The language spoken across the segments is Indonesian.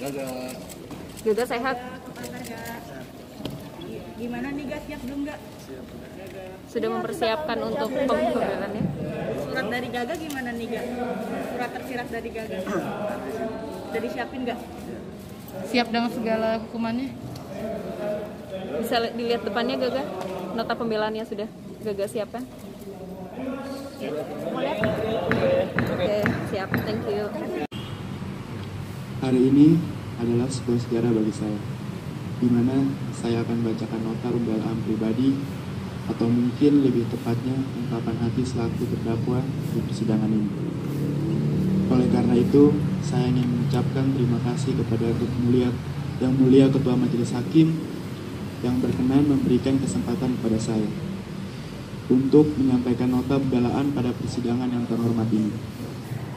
Gaga sehat? Gimana nih Gak, siap belum Gak? Sudah mempersiapkan untuk pembebasannya? Surat dari Gaga gimana nih Gak? Surat tersirat dari Gaga udah disiapin Gak? Siap dengan segala hukumannya. Bisa dilihat depannya Gaga? Nota pembelaannya sudah Gaga siapkan? Oke, siap, thank you. Hari ini adalah sebuah sejarah bagi saya, di mana saya akan bacakan nota pembelaan pribadi, atau mungkin lebih tepatnya ungkapan hati selaku terdakwa di persidangan ini. Oleh karena itu, saya ingin mengucapkan terima kasih kepada Yang Mulia Ketua Majelis Hakim yang berkenan memberikan kesempatan kepada saya untuk menyampaikan nota pembelaan pada persidangan yang terhormat ini.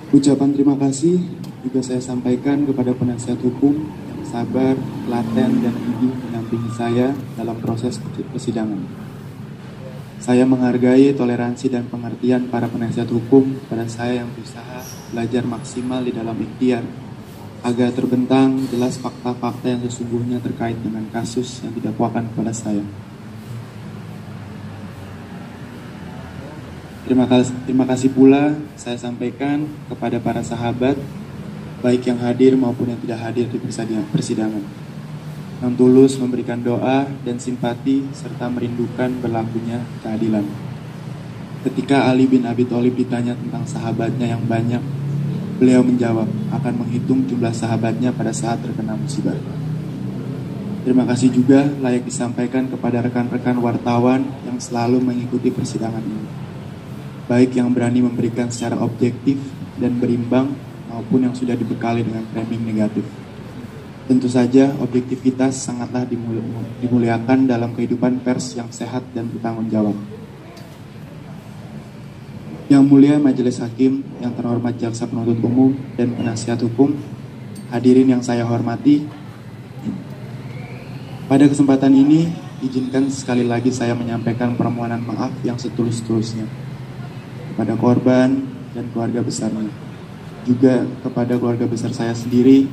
Ucapan terima kasih juga saya sampaikan kepada penasihat hukum yang sabar, telaten, dan gigih mendampingi saya dalam proses persidangan. Saya menghargai toleransi dan pengertian para penasihat hukum pada saya yang berusaha belajar maksimal di dalam ikhtiar agar terbentang jelas fakta-fakta yang sesungguhnya terkait dengan kasus yang didakwakan kepada saya. Terima kasih pula saya sampaikan kepada para sahabat, baik yang hadir maupun yang tidak hadir di persidangan, yang tulus memberikan doa dan simpati serta merindukan berlakunya keadilan. Ketika Ali bin Abi Thalib ditanya tentang sahabatnya yang banyak, beliau menjawab akan menghitung jumlah sahabatnya pada saat terkena musibah. Terima kasih juga layak disampaikan kepada rekan-rekan wartawan yang selalu mengikuti persidangan ini, baik yang berani memberikan secara objektif dan berimbang maupun yang sudah dibekali dengan framing negatif. Tentu saja objektivitas sangatlah dimuliakan dalam kehidupan pers yang sehat dan bertanggung jawab. Yang Mulia Majelis Hakim, yang terhormat Jaksa Penuntut Umum dan penasihat hukum, hadirin yang saya hormati, pada kesempatan ini izinkan sekali lagi saya menyampaikan permohonan maaf yang setulus-tulusnya kepada korban dan keluarga besarnya, juga kepada keluarga besar saya sendiri,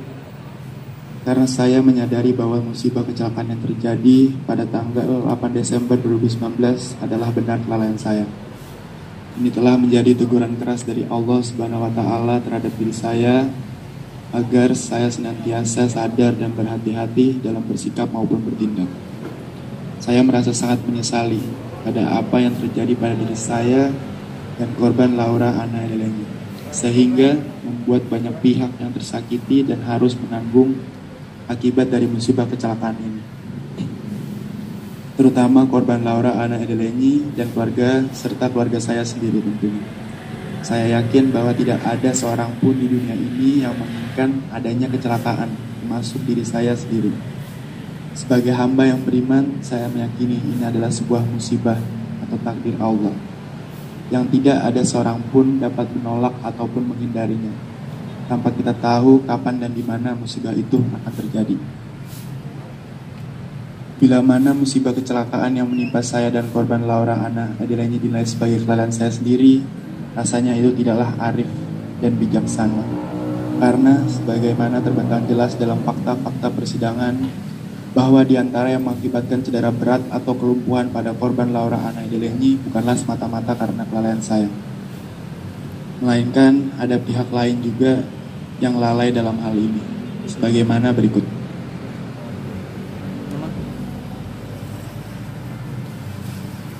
karena saya menyadari bahwa musibah kecelakaan yang terjadi pada tanggal 8 Desember 2019 adalah benar kelalaian saya. Ini telah menjadi teguran keras dari Allah Subhanahu wa Ta'ala terhadap diri saya, agar saya senantiasa sadar dan berhati-hati dalam bersikap maupun bertindak. Saya merasa sangat menyesali pada apa yang terjadi pada diri saya dan korban Laura Anna Edelenyi, sehingga membuat banyak pihak yang tersakiti dan harus menanggung akibat dari musibah kecelakaan ini, terutama korban Laura Anna Edelenyi dan keluarga serta keluarga saya sendiri tentunya. Saya yakin bahwa tidak ada seorang pun di dunia ini yang menginginkan adanya kecelakaan, termasuk diri saya sendiri. Sebagai hamba yang beriman, saya meyakini ini adalah sebuah musibah atau takdir Allah yang tidak ada seorang pun dapat menolak ataupun menghindarinya, tanpa kita tahu kapan dan di mana musibah itu akan terjadi. Bila mana musibah kecelakaan yang menimpa saya dan korban Laura Anna Edelenyi dinilai sebagai kelalaian saya sendiri, rasanya itu tidaklah arif dan bijaksana. Karena sebagaimana terbentang jelas dalam fakta-fakta persidangan, bahwa di antara yang mengakibatkan cedera berat atau kelumpuhan pada korban Laura Anna Edelenyi bukanlah semata-mata karena kelalaian saya, melainkan ada pihak lain juga yang lalai dalam hal ini, sebagaimana berikut.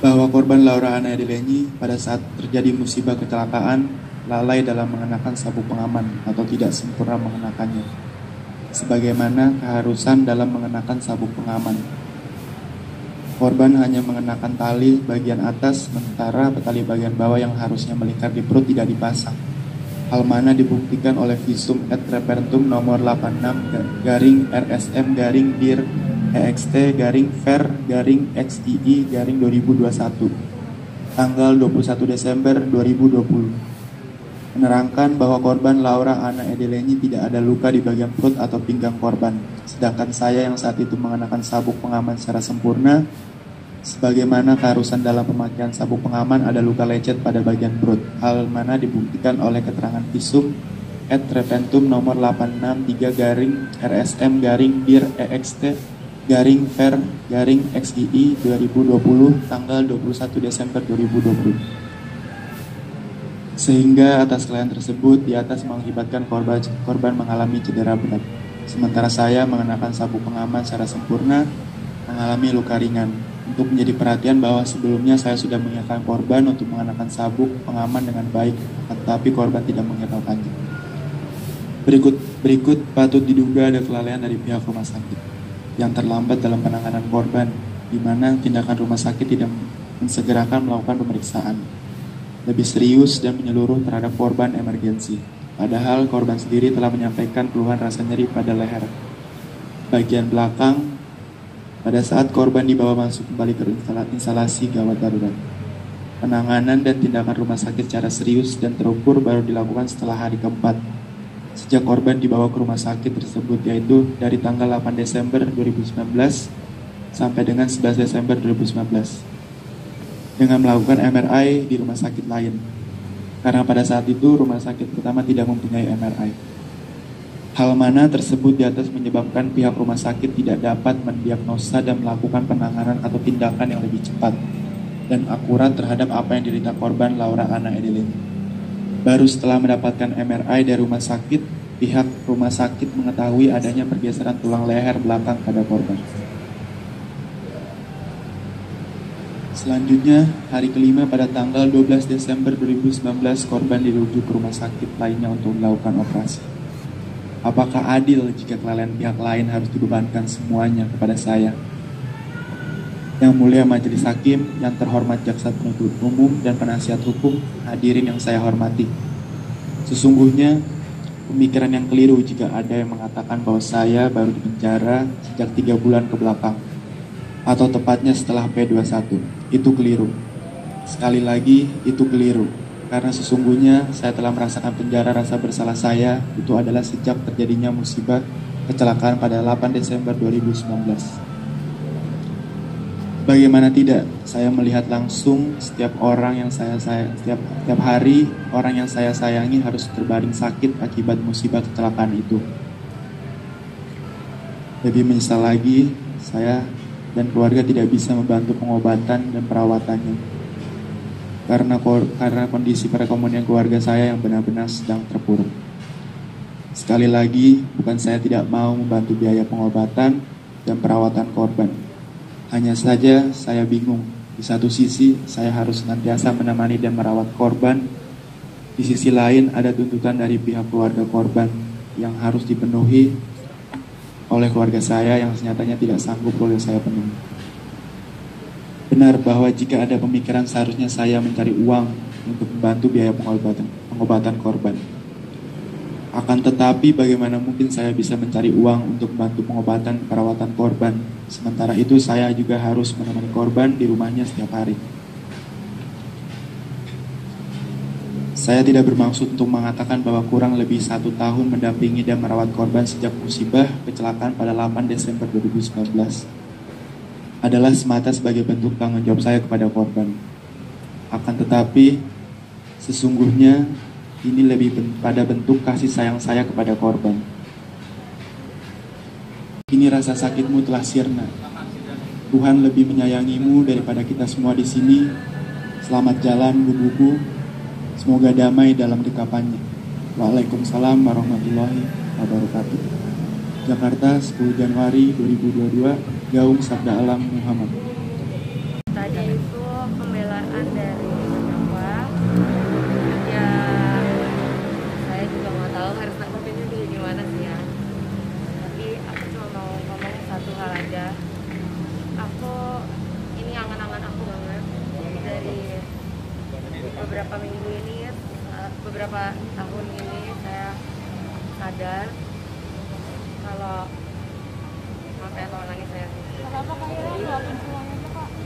Bahwa korban Laura Anna Edelenyi pada saat terjadi musibah kecelakaan lalai dalam mengenakan sabuk pengaman atau tidak sempurna mengenakannya, sebagaimana keharusan dalam mengenakan sabuk pengaman. Korban hanya mengenakan tali bagian atas, sementara tali bagian bawah yang harusnya melingkar di perut tidak dipasang. Hal mana dibuktikan oleh visum et repertum nomor 86-RSM-DIR-XT-VER-XII-2021 tanggal 21 Desember 2020 menerangkan bahwa korban Laura Anna Edelenyi tidak ada luka di bagian perut atau pinggang korban, sedangkan saya yang saat itu mengenakan sabuk pengaman secara sempurna, sebagaimana keharusan dalam pemakaian sabuk pengaman ada luka lecet pada bagian perut, hal mana dibuktikan oleh keterangan visum @repentum nomor 863-RSM-dir-EXT-ver-xii 2020 tanggal 21 Desember 2020. Sehingga atas kelalaian tersebut di atas mengakibatkan korban mengalami cedera berat. Sementara saya mengenakan sabuk pengaman secara sempurna, mengalami luka ringan. Untuk menjadi perhatian bahwa sebelumnya saya sudah mengingatkan korban untuk mengenakan sabuk pengaman dengan baik, tetapi korban tidak menghiraukannya. Berikut patut diduga ada kelalaian dari pihak rumah sakit yang terlambat dalam penanganan korban, di mana tindakan rumah sakit tidak mensegerakan melakukan pemeriksaan lebih serius dan menyeluruh terhadap korban emergensi. Padahal korban sendiri telah menyampaikan keluhan rasa nyeri pada leher bagian belakang pada saat korban dibawa masuk kembali ke instalasi gawat darurat. Penanganan dan tindakan rumah sakit secara serius dan terukur baru dilakukan setelah hari keempat sejak korban dibawa ke rumah sakit tersebut, yaitu dari tanggal 8 Desember 2019 sampai dengan 11 Desember 2019 dengan melakukan MRI di rumah sakit lain, karena pada saat itu rumah sakit pertama tidak mempunyai MRI. Hal mana tersebut di atas menyebabkan pihak rumah sakit tidak dapat mendiagnosa dan melakukan penanganan atau tindakan yang lebih cepat dan akurat terhadap apa yang diderita korban Laura Anna Edelin. Baru setelah mendapatkan MRI dari rumah sakit, pihak rumah sakit mengetahui adanya pergeseran tulang leher belakang pada korban. Selanjutnya, hari kelima pada tanggal 12 Desember 2019, korban dirujuk ke rumah sakit lainnya untuk melakukan operasi. Apakah adil jika kelalaian pihak lain harus dibebankan semuanya kepada saya? Yang mulia majelis hakim, yang terhormat jaksa penuntut umum dan penasihat hukum, hadirin yang saya hormati. Sesungguhnya, pemikiran yang keliru jika ada yang mengatakan bahwa saya baru di penjara sejak 3 bulan ke belakang, atau tepatnya setelah P21. Itu keliru. Sekali lagi, itu keliru. Karena sesungguhnya saya telah merasakan penjara rasa bersalah saya itu adalah sejak terjadinya musibah kecelakaan pada 8 Desember 2019. Bagaimana tidak, saya melihat langsung setiap hari orang yang saya sayangi harus terbaring sakit akibat musibah kecelakaan itu. Lebih menyesal lagi, saya dan keluarga tidak bisa membantu pengobatan dan perawatannya. Karena kondisi perekonomian keluarga saya yang benar-benar sedang terpuruk. Sekali lagi, bukan saya tidak mau membantu biaya pengobatan dan perawatan korban. Hanya saja saya bingung. Di satu sisi, saya harus senantiasa menemani dan merawat korban. Di sisi lain, ada tuntutan dari pihak keluarga korban yang harus dipenuhi oleh keluarga saya yang senyatanya tidak sanggup oleh saya penuhi. Benar bahwa jika ada pemikiran seharusnya saya mencari uang untuk membantu biaya pengobatan korban. Akan tetapi bagaimana mungkin saya bisa mencari uang untuk membantu pengobatan perawatan korban, sementara itu saya juga harus menemani korban di rumahnya setiap hari. Saya tidak bermaksud untuk mengatakan bahwa kurang lebih 1 tahun mendampingi dan merawat korban sejak musibah kecelakaan pada 8 Desember 2019 adalah semata sebagai bentuk tanggung jawab saya kepada korban. Akan tetapi, sesungguhnya ini lebih pada bentuk kasih sayang saya kepada korban. Kini rasa sakitmu telah sirna. Tuhan lebih menyayangimu daripada kita semua di sini. Selamat jalan, Bu. Semoga damai dalam dekapannya. Waalaikumsalam warahmatullahi wabarakatuh. Jakarta, 10 Januari 2022, Gaung Sabda Alam Muhammad. Tadi itu pembelaan dari terdakwa. Ya, saya juga nggak tahu harus nanggepinnya kayak gimana sih ya. Tapi aku cuma mau ngomong satu hal aja. Ini angan-angan aku banget dari beberapa minggu ini, beberapa tahun ini saya sadar kalau maaf ya kalau nangis saya.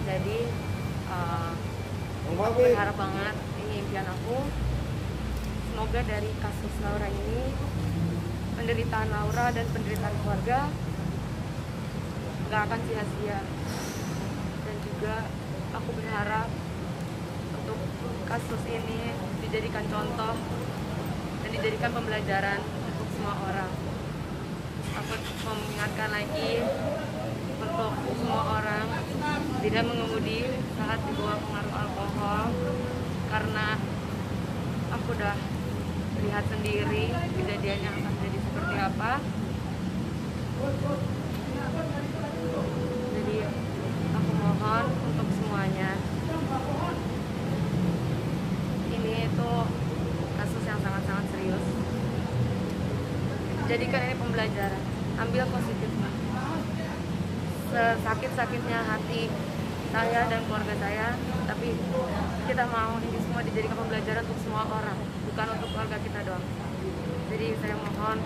Jadi aku berharap banget, ini impian aku, semoga dari kasus Laura ini penderitaan Laura dan penderitaan keluarga nggak akan sia-sia. Dan juga aku berharap untuk kasus ini dijadikan contoh dan dijadikan pembelajaran untuk semua orang. Aku mengingatkan lagi untuk semua orang tidak mengemudi saat di bawah pengaruh alkohol, karena aku udah lihat sendiri kejadian yang akan jadi seperti apa. Jadi aku mohon untuk semuanya, ini itu kasus yang sangat-sangat serius. Jadikan ini pembelajaran, ambil positifnya. Sesakit-sakitnya hati saya dan keluarga saya, tapi kita mau ini semua dijadikan pembelajaran untuk semua orang, bukan untuk keluarga kita doang. Jadi saya mohon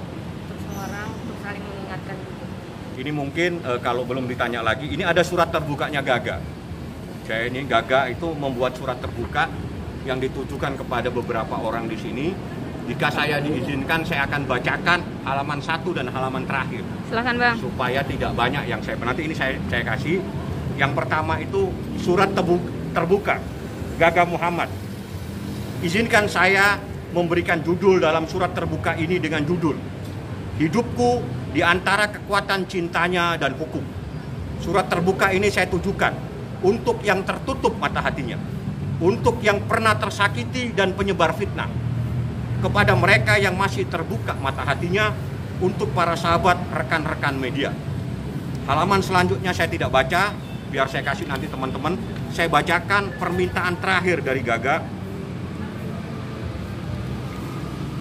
untuk semua orang untuk saling mengingatkan juga. Ini mungkin kalau belum ditanya lagi, ini ada surat terbukanya Gaga. Saya ini Gaga itu membuat surat terbuka yang ditujukan kepada beberapa orang di sini. Jika saya diizinkan, saya akan bacakan halaman 1 dan halaman terakhir. Silakan Bang. Supaya tidak banyak yang nanti ini saya kasih. Yang pertama itu surat terbuka Gaga Muhammad. Izinkan saya memberikan judul dalam surat terbuka ini dengan judul Hidupku di antara kekuatan cintanya dan hukum. Surat terbuka ini saya tujukan untuk yang tertutup mata hatinya, untuk yang pernah tersakiti dan penyebar fitnah, kepada mereka yang masih terbuka mata hatinya, untuk para sahabat rekan-rekan media. Halaman selanjutnya saya tidak baca, biar saya kasih nanti teman-teman. Saya bacakan permintaan terakhir dari Gaga.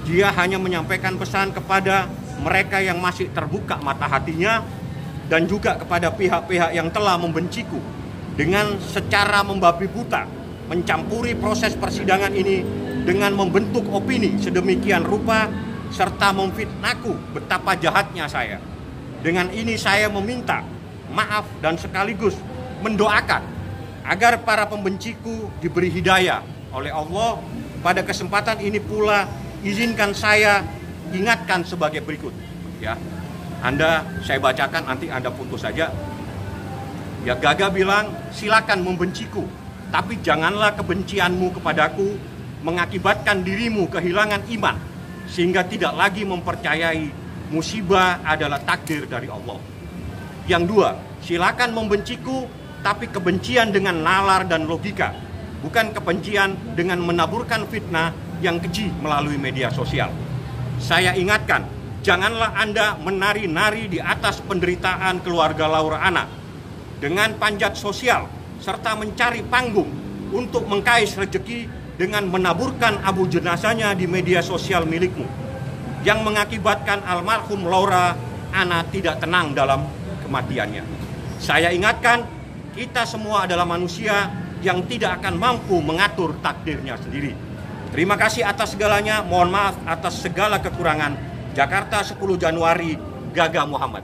Dia hanya menyampaikan pesan kepada mereka yang masih terbuka mata hatinya, dan juga kepada pihak-pihak yang telah membenciku dengan secara membabi buta, mencampuri proses persidangan ini dengan membentuk opini sedemikian rupa serta memfitnahku betapa jahatnya saya. Dengan ini saya meminta maaf dan sekaligus mendoakan agar para pembenciku diberi hidayah oleh Allah. Pada kesempatan ini pula izinkan saya ingatkan sebagai berikut, ya. Saya bacakan, nanti Anda putus saja. Ya, Gaga bilang, silakan membenciku, tapi janganlah kebencianmu kepadaku mengakibatkan dirimu kehilangan iman, sehingga tidak lagi mempercayai musibah adalah takdir dari Allah. Yang dua, silakan membenciku, tapi kebencian dengan nalar dan logika, bukan kebencian dengan menaburkan fitnah yang keji melalui media sosial. Saya ingatkan, janganlah Anda menari-nari di atas penderitaan keluarga Laura Anna dengan panjat sosial, serta mencari panggung untuk mengkais rezeki dengan menaburkan abu jenazahnya di media sosial milikmu, yang mengakibatkan almarhum Laura Anna tidak tenang dalam kematiannya. Saya ingatkan, kita semua adalah manusia yang tidak akan mampu mengatur takdirnya sendiri. Terima kasih atas segalanya, mohon maaf atas segala kekurangan. Jakarta 10 Januari, Gaga Muhammad.